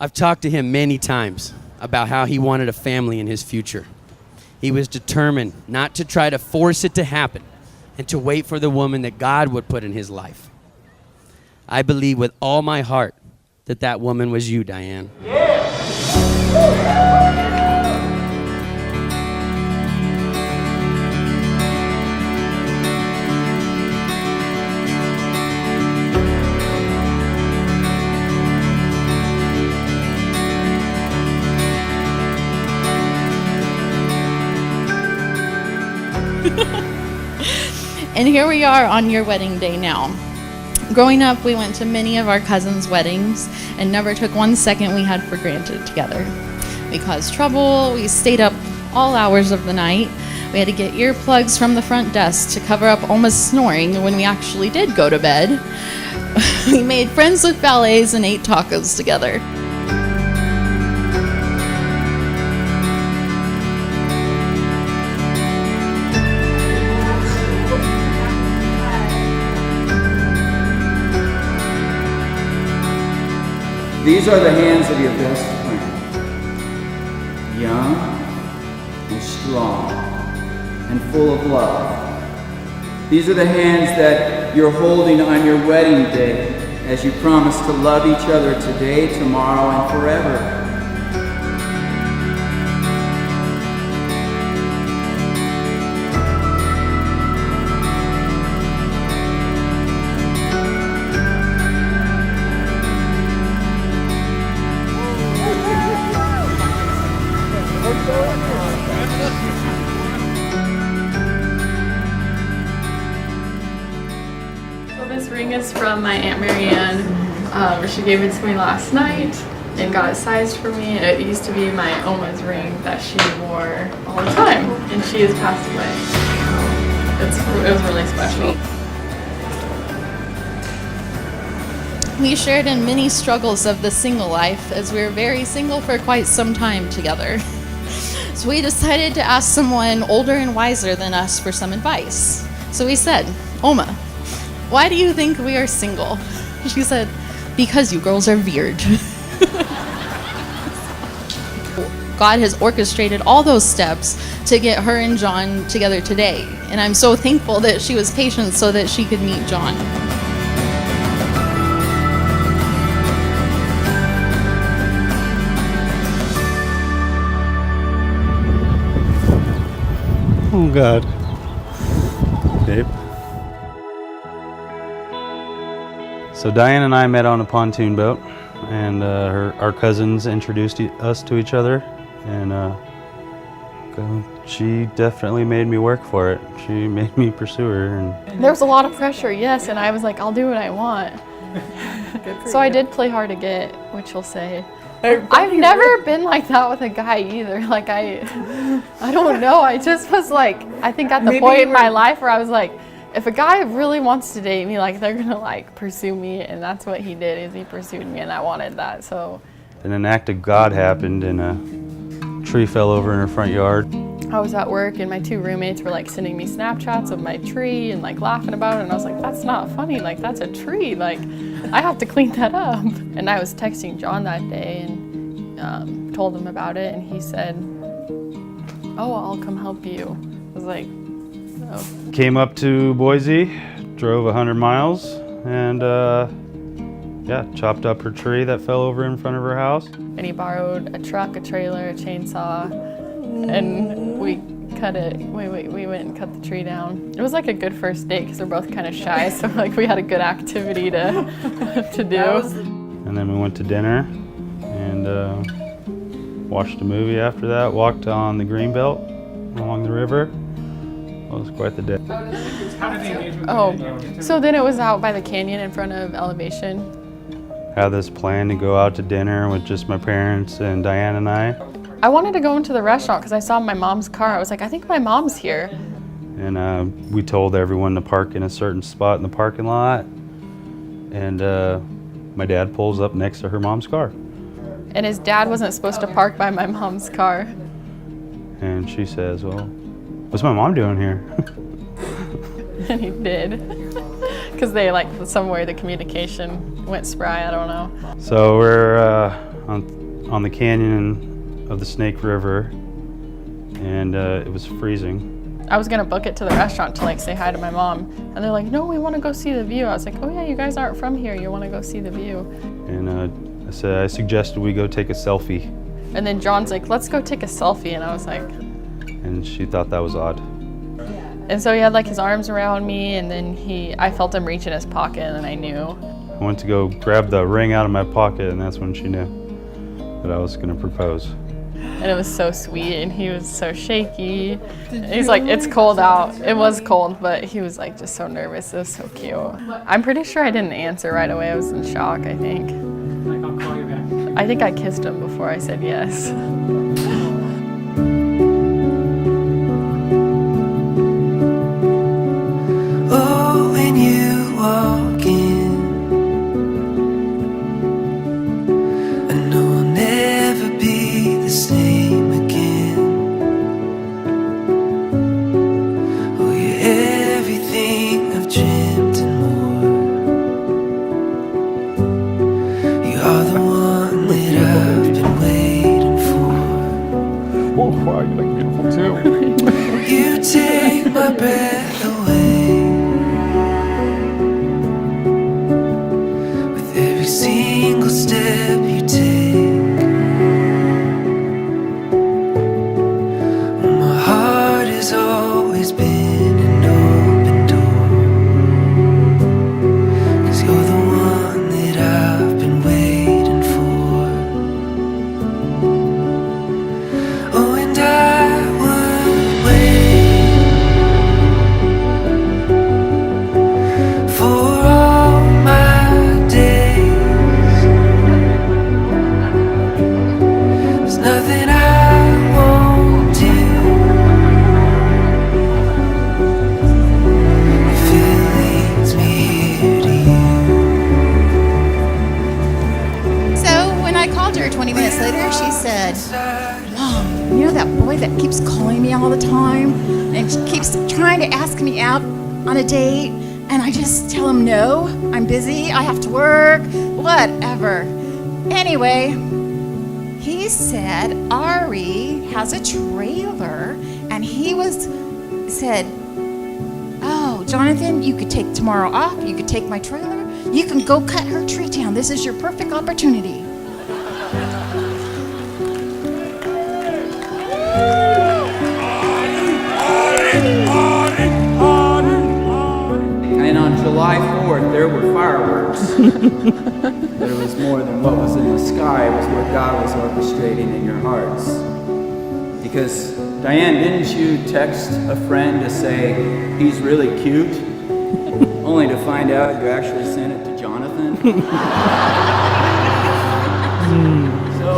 I've talked to him many times about how he wanted a family in his future. He was determined not to try to force it to happen and to wait for the woman that God would put in his life. I believe with all my heart that that woman was you, Diane. And here we are on your wedding day now. Growing up, we went to many of our cousins' weddings and never took 1 second we had for granted together. We caused trouble, we stayed up all hours of the night, we had to get earplugs from the front desk to cover up almost snoring when we actually did go to bed. We made friends with ballets and ate tacos together. These are the hands of your best friend, young and strong and full of love. These are the hands that you're holding on your wedding day as you promise to love each other today, tomorrow, and forever. So this ring is from my Aunt Marianne. She gave it to me last night and got it sized for me. It used to be my Oma's ring that she wore all the time, and she has passed away. It was really special. We shared in many struggles of the single life as we were very single for quite some time together. So we decided to ask someone older and wiser than us for some advice. So we said, Oma, why do you think we are single? She said, because you girls are weird. God has orchestrated all those steps to get her and John together today. And I'm so thankful that she was patient so that she could meet John. Oh, God. Babe. So Diane and I met on a pontoon boat, and our cousins introduced us to each other, and she definitely made me work for it. She made me pursue her. And There was a lot of pressure, yes, and I was like, I'll do what I want. So I did play hard to get, which you'll say. I've never been like that with a guy either. Like I don't know. I just was like, I think at the point in my life where I was like, if a guy really wants to date me, like they're gonna like pursue me, and that's what he did. Is he pursued me, and I wanted that. So. then an act of God happened, and a tree fell over in her front yard. I was at work, and my two roommates were like sending me Snapchats of my tree and like laughing about it, and I was like, that's not funny. Like that's a tree. Like I have to clean that up. And I was texting John that day and told him about it, and he said, oh, I'll come help you. I was like, oh. Came up to Boise, drove 100 miles, and yeah, chopped up her tree that fell over in front of her house. And he borrowed a truck, a trailer, a chainsaw, and we cut it. We went and cut the tree down. It was like a good first date because we're both kind of shy, so like we had a good activity to do. And then we went to dinner and watched a movie after that, walked on the greenbelt along the river. It was quite the day. Oh, so then it was out by the canyon in front of Elevation. Had this plan to go out to dinner with just my parents and Diane and I. I wanted to go into the restaurant because I saw my mom's car. I was like, I think my mom's here. And we told everyone to park in a certain spot in the parking lot. And my dad pulls up next to her mom's car. And his dad wasn't supposed to park by my mom's car. And she says, well, what's my mom doing here? And he did. Because they, like, somewhere the communication went spry, I don't know. So we're on the canyon of the Snake River, and it was freezing. I was gonna book it to the restaurant to like say hi to my mom, and they're like, no, we want to go see the view. I was like, oh yeah, you guys aren't from here, you want to go see the view. And I suggested we go take a selfie, And then John's like, let's go take a selfie, and I was like, and she thought that was odd. and so he had like his arms around me, and then I felt him reach in his pocket, and I knew. I went to go grab the ring out of my pocket, and that's when she knew that I was gonna propose. And it was so sweet, and he was so shaky. He's like, it's cold out. It was cold, but he was like just so nervous. It was so cute. I'm pretty sure I didn't answer right away. I was in shock, I think. Like, I'll call you back. I think I kissed him before I said yes. Oh, when you walk in, I know I'll never be the same again. Oh, you're everything I've dreamt and more. You are the one that I've been waiting for. Oh, wow, you look beautiful too. You take my breath away with every single step you take. My heart has always been an open door, 'cause you're the one that I've been waiting for. Oh, and I would wait for all my days. There's nothing I won't do if it leads me here to you. So when I called her 20 minutes later, she said, Mom, you know that boy that keeps calling me all the time and keeps trying to ask me out on a date, and I just tell him no, I'm busy, I have to work, whatever. Anyway, he said Ari has a trailer, and he said, oh, Jonathan, you could take tomorrow off, you could take my trailer, you can go cut her tree down. This is your perfect opportunity. And on July 4th, there were fireworks. There was more than what was in the sky. It was what God was orchestrating in your hearts. Because, Diane, didn't you text a friend to say, he's really cute? Only to find out you actually sent it to Jonathan? So,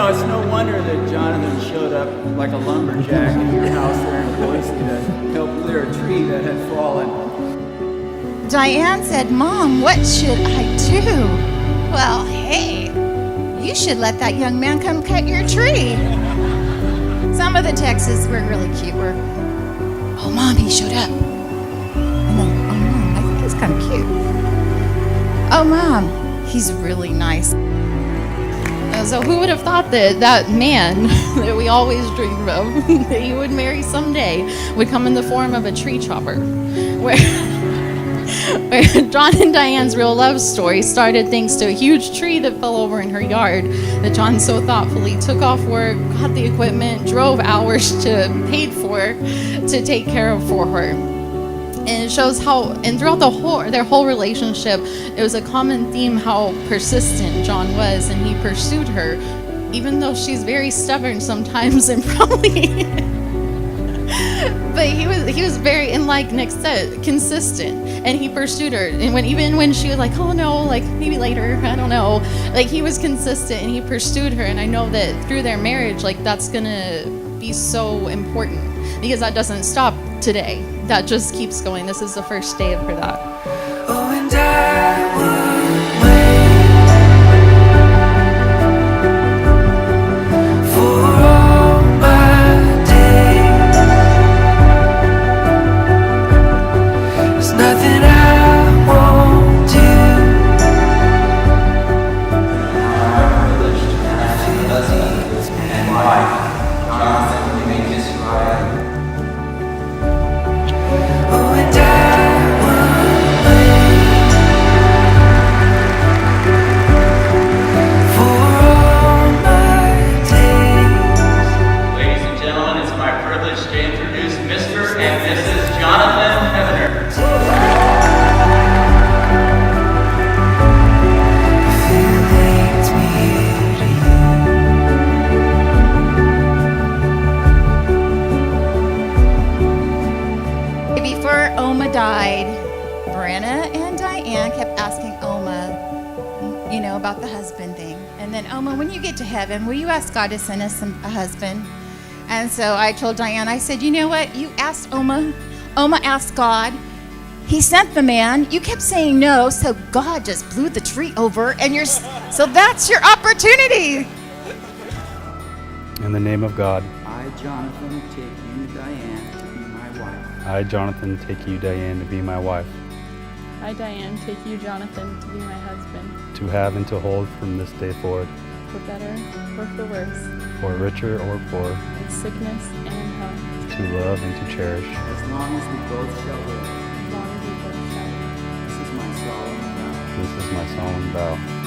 it's no wonder that Jonathan showed up like a lumberjack in your house there in Boise to help clear a tree that had fallen. Diane said, Mom, what should I do? Well, hey, you should let that young man come cut your tree. Some of the texts were really cute. Oh, Mom, he showed up. And then, oh, Mom, I think he's kind of cute. Oh, Mom, he's really nice. So who would have thought that that man that we always dreamed of, that he would marry someday, would come in the form of a tree chopper? Where John and Diane's real love story started thanks to a huge tree that fell over in her yard that John so thoughtfully took off work, got the equipment, drove hours paid for to take care of for her. And it shows how, and throughout their whole relationship, it was a common theme how persistent John was, and he pursued her, even though she's very stubborn sometimes and probably. But he was very, and like Nick said, consistent, and he pursued her. And even when she was like, oh no, like maybe later, I don't know, like he was consistent and he pursued her. And I know that through their marriage, like that's gonna be so important, because that doesn't stop today. That just keeps going. This is the first day for that. Oh, and I would wait for all my days. There's nothing I won't do. Our relationship about the husband thing. And then, Oma, when you get to heaven, will you ask God to send us a husband? And so I told Diane, I said, you know what? You asked Oma. Oma asked God. He sent the man. You kept saying no, so God just blew the tree over, and so that's your opportunity. In the name of God, I, Jonathan, take you, Diane, to be my wife. I, Jonathan, take you, Diane, to be my wife, I, Diane, take you, Jonathan, to be my husband, to have and to hold from this day forward, for better or for worse, for richer or poor, in sickness and in health, to love and to cherish. As long as we both shall live. as long as we both shall live. This is my solemn vow. This is my solemn vow.